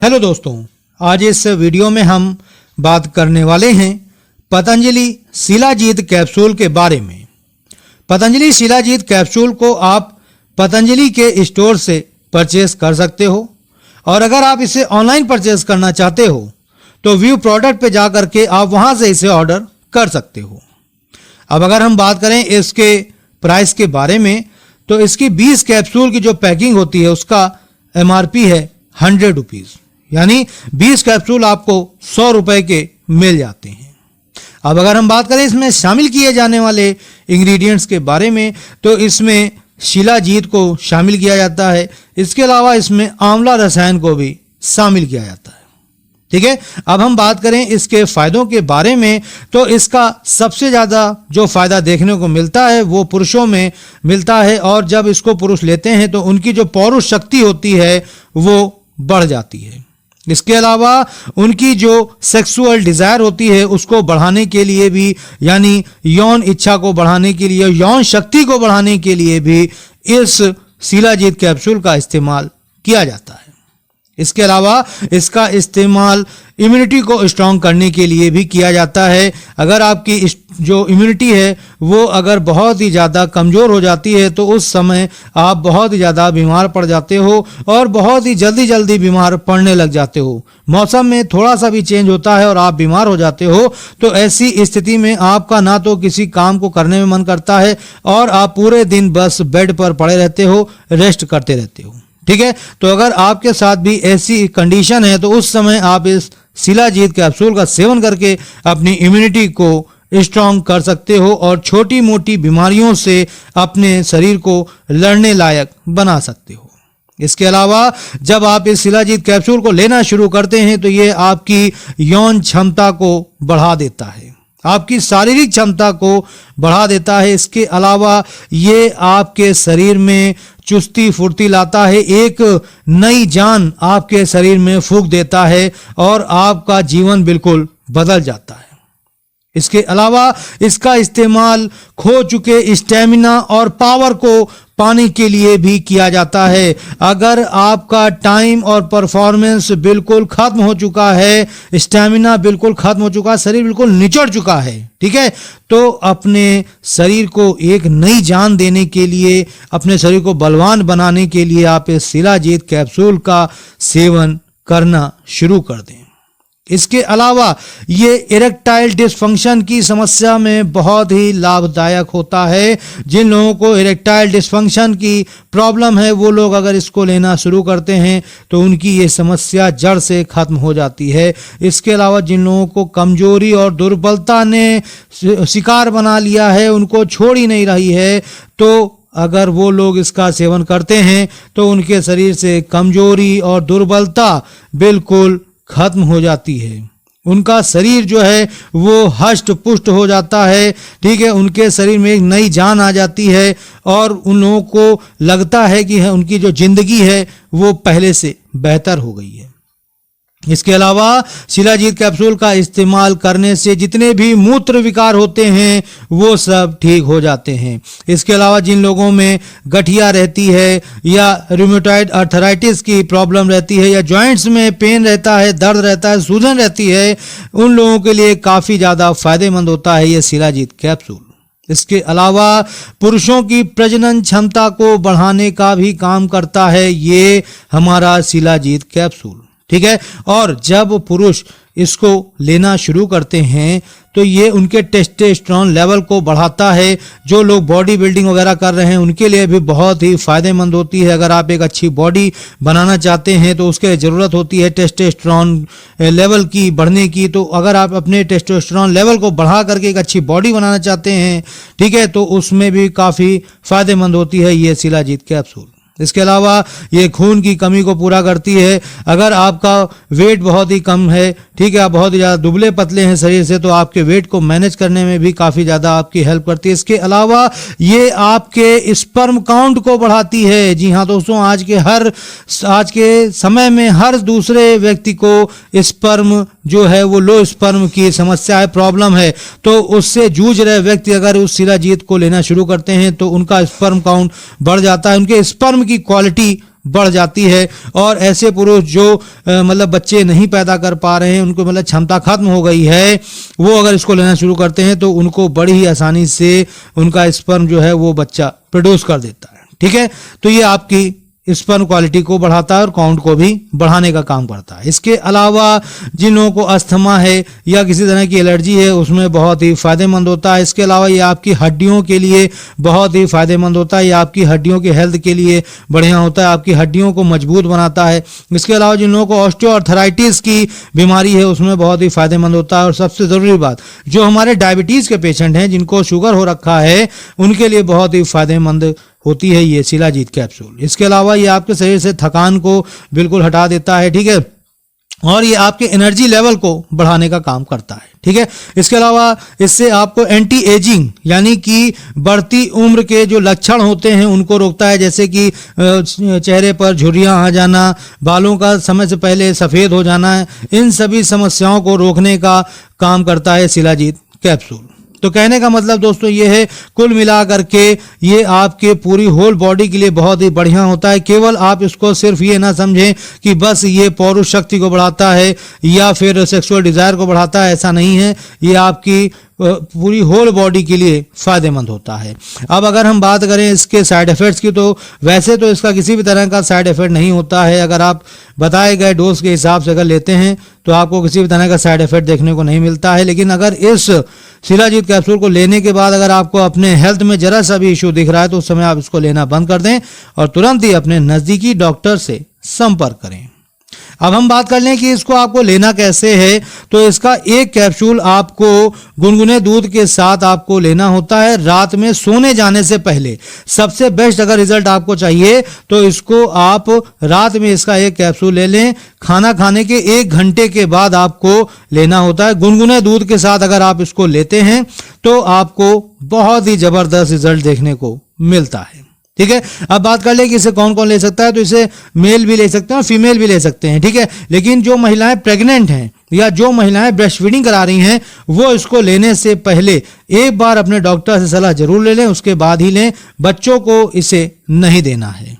Hello दोस्तों, आज इस वीडियो में हम बात करने वाले हैं पतंजलि शिलाजीत कैप्सूल के बारे में। पतंजलि शिलाजीत कैप्सूल को आप पतंजलि के स्टोर से परचेस कर सकते हो और अगर आप इसे ऑनलाइन परचेस करना चाहते हो तो व्यू प्रोडक्ट पे जा करके आप वहां से इसे ऑर्डर कर सकते हो। अब अगर हम बात करें इसके प्राइस के बारे में तो इसकी 20 कैप्सूल की जो पैकिंग होती है उसका MRP है 100 रुपीज़, यानी 20 कैप्सूल आपको 100 रुपए के मिल जाते हैं। अब अगर हम बात करें इसमें शामिल किए जाने वाले इंग्रेडिएंट्स के बारे में तो इसमें शिलाजीत को शामिल किया जाता है। इसके अलावा इसमें आंवला रसायन को भी शामिल किया जाता है। ठीक है, अब हम बात करें इसके फायदों के बारे में तो इसका सबसे ज़्यादा जो फायदा देखने को मिलता है वो पुरुषों में मिलता है और जब इसको पुरुष लेते हैं तो उनकी जो पौरुष शक्ति होती है वो बढ़ जाती है। इसके अलावा उनकी जो सेक्सुअल डिजायर होती है उसको बढ़ाने के लिए भी, यानी यौन इच्छा को बढ़ाने के लिए, यौन शक्ति को बढ़ाने के लिए भी इस शिलाजीत कैप्सूल का इस्तेमाल किया जाता है। इसके अलावा इसका इस्तेमाल इम्यूनिटी को स्ट्रांग करने के लिए भी किया जाता है। अगर आपकी जो इम्यूनिटी है वो अगर बहुत ही ज़्यादा कमज़ोर हो जाती है तो उस समय आप बहुत ही ज़्यादा बीमार पड़ जाते हो और बहुत ही जल्दी बीमार पड़ने लग जाते हो। मौसम में थोड़ा सा भी चेंज होता है और आप बीमार हो जाते हो तो ऐसी स्थिति में आपका ना तो किसी काम को करने में मन करता है और आप पूरे दिन बस बेड पर पड़े रहते हो, रेस्ट करते रहते हो। ठीक है, तो अगर आपके साथ भी ऐसी कंडीशन है तो उस समय आप इस शिलाजीत कैप्सूल का सेवन करके अपनी इम्यूनिटी को स्ट्रांग कर सकते हो और छोटी मोटी बीमारियों से अपने शरीर को लड़ने लायक बना सकते हो। इसके अलावा जब आप इस शिलाजीत कैप्सूल को लेना शुरू करते हैं तो ये आपकी यौन क्षमता को बढ़ा देता है, आपकी शारीरिक क्षमता को बढ़ा देता है। इसके अलावा ये आपके शरीर में चुस्ती फुर्ती लाता है, एक नई जान आपके शरीर में फूंक देता है और आपका जीवन बिल्कुल बदल जाता है। इसके अलावा इसका इस्तेमाल खो चुके स्टेमिना और पावर को पाने के लिए भी किया जाता है। अगर आपका टाइम और परफॉर्मेंस बिल्कुल खत्म हो चुका है, स्टेमिना बिल्कुल खत्म हो चुका है, शरीर बिल्कुल निचड़ चुका है, ठीक है, तो अपने शरीर को एक नई जान देने के लिए, अपने शरीर को बलवान बनाने के लिए आप इस शिलाजीत कैप्सूल का सेवन करना शुरू कर दें। इसके अलावा ये इरेक्टाइल डिसफंक्शन की समस्या में बहुत ही लाभदायक होता है। जिन लोगों को इरेक्टाइल डिसफंक्शन की प्रॉब्लम है वो लोग अगर इसको लेना शुरू करते हैं तो उनकी ये समस्या जड़ से खत्म हो जाती है। इसके अलावा जिन लोगों को कमजोरी और दुर्बलता ने शिकार बना लिया है, उनको छोड़ ही नहीं रही है, तो अगर वो लोग इसका सेवन करते हैं तो उनके शरीर से कमजोरी और दुर्बलता बिल्कुल खत्म हो जाती है। उनका शरीर जो है वो हष्ट पुष्ट हो जाता है। ठीक है, उनके शरीर में एक नई जान आ जाती है और उन लोगों को लगता है कि उनकी जो जिंदगी है वो पहले से बेहतर हो गई है। इसके अलावा शिलाजीत कैप्सूल का इस्तेमाल करने से जितने भी मूत्र विकार होते हैं वो सब ठीक हो जाते हैं। इसके अलावा जिन लोगों में गठिया रहती है या रूमेटॉइड आर्थराइटिस की प्रॉब्लम रहती है या जॉइंट्स में पेन रहता है, दर्द रहता है, सूजन रहती है, उन लोगों के लिए काफ़ी ज़्यादा फायदेमंद होता है ये शिलाजीत कैप्सूल। इसके अलावा पुरुषों की प्रजनन क्षमता को बढ़ाने का भी काम करता है ये हमारा शिलाजीत कैप्सूल। ठीक है, और जब पुरुष इसको लेना शुरू करते हैं तो ये उनके टेस्टोस्टेरोन लेवल को बढ़ाता है। जो लोग बॉडी बिल्डिंग वगैरह कर रहे हैं उनके लिए भी बहुत ही फायदेमंद होती है। अगर आप एक अच्छी बॉडी बनाना चाहते हैं तो उसके ज़रूरत होती है टेस्टोस्टेरोन लेवल की बढ़ने की। तो अगर आप अपने टेस्टोस्टेरोन लेवल को बढ़ा करके एक अच्छी बॉडी बनाना चाहते हैं, ठीक है, तो उसमें भी काफ़ी फायदेमंद होती है ये शिलाजीत कैप्सूल। इसके अलावा ये खून की कमी को पूरा करती है। अगर आपका वेट बहुत ही कम है, ठीक है, आप बहुत ही ज़्यादा दुबले पतले हैं शरीर से, तो आपके वेट को मैनेज करने में भी काफ़ी ज़्यादा आपकी हेल्प करती है। इसके अलावा ये आपके स्पर्म काउंट को बढ़ाती है। जी हाँ दोस्तों, आज के समय में हर दूसरे व्यक्ति को स्पर्म जो है वो लो स्पर्म की समस्या है, प्रॉब्लम है, तो उससे जूझ रहे व्यक्ति अगर उस शिलाजीत को लेना शुरू करते हैं तो उनका स्पर्म काउंट बढ़ जाता है, उनके स्पर्म की क्वालिटी बढ़ जाती है। और ऐसे पुरुष जो मतलब बच्चे नहीं पैदा कर पा रहे हैं, उनको मतलब क्षमता खत्म हो गई है, वो अगर इसको लेना शुरू करते हैं तो उनको बड़ी ही आसानी से उनका स्पर्म जो है वो बच्चा प्रोड्यूस कर देता है। ठीक है, तो ये आपकी स्पर्म क्वालिटी को बढ़ाता है और काउंट को भी बढ़ाने का काम करता है। इसके अलावा जिन लोगों को अस्थमा है या किसी तरह की एलर्जी है, उसमें बहुत ही फायदेमंद होता है। इसके अलावा ये आपकी हड्डियों के लिए बहुत ही फायदेमंद होता है, ये आपकी हड्डियों की हेल्थ के लिए बढ़िया होता है, आपकी हड्डियों को मजबूत बनाता है। इसके अलावा जिन लोगों को ऑस्टियोआर्थराइटिस की बीमारी है, उसमें बहुत ही फायदेमंद होता है। और सबसे ज़रूरी बात, जो हमारे डायबिटीज़ के पेशेंट हैं, जिनको शुगर हो रखा है, उनके लिए बहुत ही फायदेमंद होती है ये शिलाजीत कैप्सूल। इसके अलावा ये आपके शरीर से थकान को बिल्कुल हटा देता है। ठीक है, और ये आपके एनर्जी लेवल को बढ़ाने का काम करता है। ठीक है, इसके अलावा इससे आपको एंटी एजिंग यानी कि बढ़ती उम्र के जो लक्षण होते हैं उनको रोकता है, जैसे कि चेहरे पर झुर्रियां आ जाना, बालों का समय से पहले सफ़ेद हो जाना है, इन सभी समस्याओं को रोकने का काम करता है शिलाजीत कैप्सूल। तो कहने का मतलब दोस्तों ये है, कुल मिलाकर के ये आपके पूरी होल बॉडी के लिए बहुत ही बढ़िया होता है। केवल आप इसको सिर्फ ये ना समझें कि बस ये पौरुष शक्ति को बढ़ाता है या फिर सेक्सुअल डिज़ायर को बढ़ाता है, ऐसा नहीं है। ये आपकी पूरी होल बॉडी के लिए फ़ायदेमंद होता है। अब अगर हम बात करें इसके साइड इफ़ेक्ट्स की, तो वैसे तो इसका किसी भी तरह का साइड इफ़ेक्ट नहीं होता है। अगर आप बताए गए डोज के हिसाब से अगर लेते हैं तो आपको किसी भी तरह का साइड इफ़ेक्ट देखने को नहीं मिलता है। लेकिन अगर इस शिलाजीत कैप्सूल को लेने के बाद अगर आपको अपने हेल्थ में जरा सा भी इशू दिख रहा है तो उस समय आप इसको लेना बंद कर दें और तुरंत ही अपने नज़दीकी डॉक्टर से संपर्क करें। अब हम बात कर लें कि इसको आपको लेना कैसे है। तो इसका एक कैप्सूल आपको गुनगुने दूध के साथ आपको लेना होता है रात में सोने जाने से पहले। सबसे बेस्ट अगर रिजल्ट आपको चाहिए तो इसको आप रात में इसका एक कैप्सूल ले लें। खाना खाने के 1 घंटे के बाद आपको लेना होता है। गुनगुने दूध के साथ अगर आप इसको लेते हैं तो आपको बहुत ही ज़बरदस्त रिजल्ट देखने को मिलता है। ठीक है, अब बात कर ले कि इसे कौन कौन ले सकता है। तो इसे मेल भी ले सकते हैं और फीमेल भी ले सकते हैं। ठीक है, लेकिन जो महिलाएं प्रेग्नेंट हैं या जो महिलाएं ब्रेस्ट फीडिंग करा रही हैं, वो इसको लेने से पहले एक बार अपने डॉक्टर से सलाह जरूर ले लें, उसके बाद ही लें। बच्चों को इसे नहीं देना है।